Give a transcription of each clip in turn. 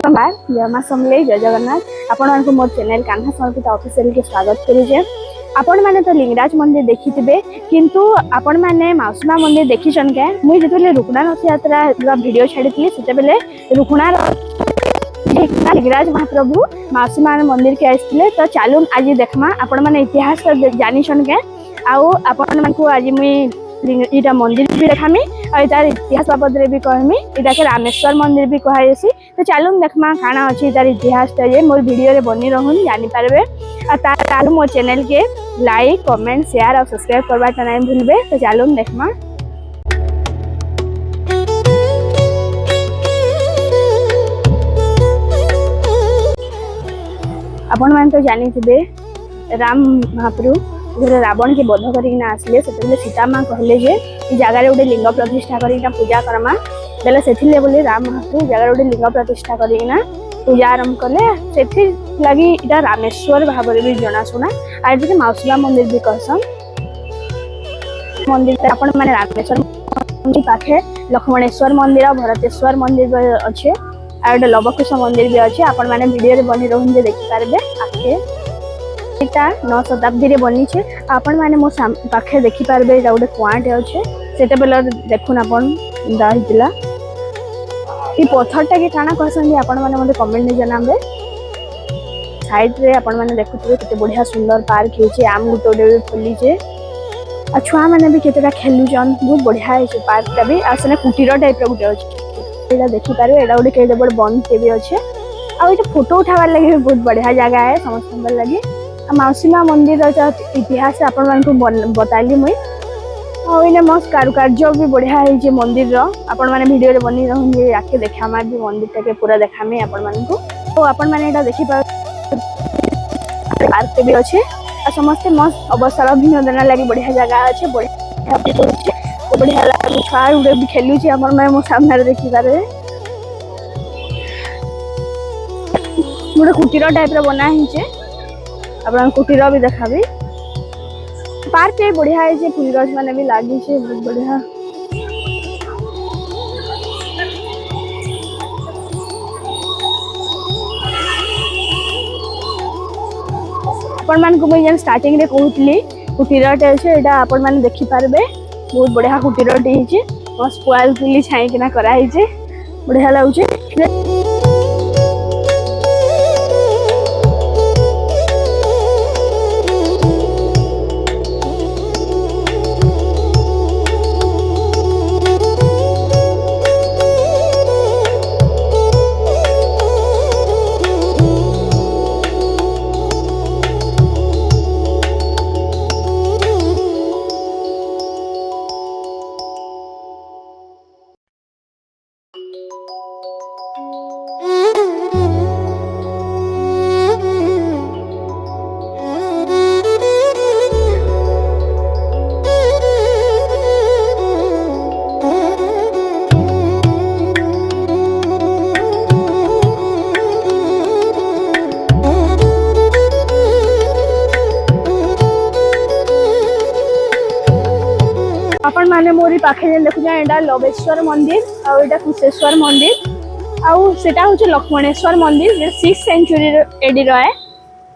नमस्कार जय मां समलेई जय जगन्नाथ आपण मोर चैनल कान्हा संस्कृत ऑफिशियल के स्वागत करुचे। आपण माने तो लिंगराज मंदिर देखिथिबे किंतु आपण माने माउसीमा मंदिर देखिछन के मुई जेतले रुकना रथ यात्रा वीडियो छाड़ीथि सेते बेले रुकना लिंगराज महाप्रभु माउसीमा मंदिर के आइथिले। तो चालू आज देखमा आपण माने इतिहास जानिछन के आउ आपण मानकु आज मुई इटा मंदिर भी देखामी और तार इतिहास बाबद रे भी कहमी। इटा के रामेश्वर मंदिर भी कहायसी। तो चालू देखमा काना अछि तार इतिहास ता ये मोर वीडियो रे बनी रहन जानि पारबे। और तार मोर चैनल के लाइक कमेंट शेयर और सब्सक्राइब करबा नहीं भूलबे। तो चालू देखमा आपण मान तो जानि थिबे राम महाप्रभु जब रावण के बध करना आसले से सीता माँ कहले जे जगार गोटे लिंग प्रतिष्ठा करना पूजा करमा बेले से बोले राम महाप्रभु जगार गोटे लिंग प्रतिष्ठा करना पूजा आरंभ कले से लगी इटा रामेश्वर भाव में भी जनाशुना। आज माउसीमा मंदिर भी कहसन मंदिर आपण माने रामेश्वर मंदिर पाखे लक्ष्मणेश्वर मंदिर और भरतेश्वर मंदिर अच्छे और लवकुश मंदिर भी अच्छे। आपण माने वीडियो रे बनी रहन जे देखि पारबे। आखे 9 शताब्दी रे बनी छे आपण माने मो पाखे देखि पारबे। एटा गोटे कुआटे अच्छे सेटा बेले देखुन आपण दाहितला ई पत्थरटा के काना कहसन जे आपण माने मते कमेंट में जनाबे। साइड रे आपण माने देखुथबे केते बढ़िया सुंदर पार्क हेचे आम गुटोडे फुली छे आ छुआ माने भी केतेटा खेलुजन बहुत बढ़िया हेचे पार्क टा भी आसने कुटीर टाइप रो गुटे अच्छे एटा देखि पारबे। एटा गोटे केते बड़ बन के भी अच्छे आ एटा फोटो उठावार लागि बहुत बढ़िया जगह है समस्त लगी। माउसीमा मंदिर इतिहास आपण मानकु बताइली मुई और इने मस्त कारुकार्य भी बढ़िया है मंदिर आपण माने वीडियो रे बनी रहन जे आके देखामा भी मंदिर के पूरा देखामे आपण मानकु। तो आपण माने एटा देखि पा पार्क भी अच्छे आ समस्त मस्त अवसर विनोदन लगी बढ़िया जगह अच्छे बढ़िया लगे छुआ उड़े भी खेलु छी हमर मैं मो सामने देखि पारे मोर कुटीर टाइप रो बना हिचे अपन कुटीर भी देखाबी। पार्क भी बढ़िया है फूल गछ माने भी लागी छे बहुत बढ़िया। अपन मान को मैं स्टार्टिंग रे कहूतली कुटीरटे अच्छे एटा अपन मान देखि पारबे बहुत बढ़िया कुटीरटे हिचे मस्त पुआल तुली छाई किना करा हिचे बढ़िया लागुचे। आपण माने मोरी पाखे जे देखु एटा लवेश्वर मंदिर और एटा कुशेश्वर मंदिर आउ सेटा होचे लक्ष्मणेश्वर मंदिर जे 6th सेंचुरी एडी रहे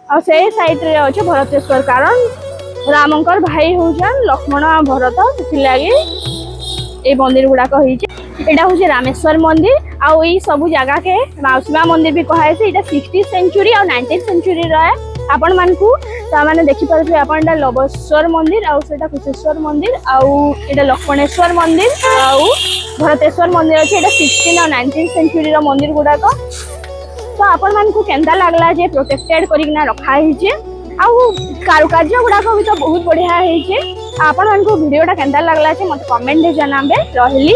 और से साइड रे होचे भरतेश्वर कारण रामंकर भाई होचन लक्ष्मण और भरत सेति लागि ए मंदिर गुडा को हिचे। एटा होचे रामेश्वर मंदिर आउ ई सब जगह के माउसीमा मंदिर भी कहाय से एटा 60th सेंचुरी और 19th सेंचुरी रहे। आपण मानकु ता माने देखि परबे आपण एटा लवेश्वर मंदिर आउ सेटा कुशेश्वर मंदिर आउ एटा लक्ष्मणेश्वर मंदिर आउ भरतेश्वर मंदिर अछि एटा 16 और 19th सेंचुरी रो मंदिर गुडा को। तो आपण मानकु केंदा लागला जे प्रोटेक्टेड करिकना रखा हिचे आउ कारुकार्य गुडा को भी तो बहुत बढ़िया हिचे। आपण मानकु वीडियोटा केंदा लागला जे मते कमेंट रे जनाबे। रहली।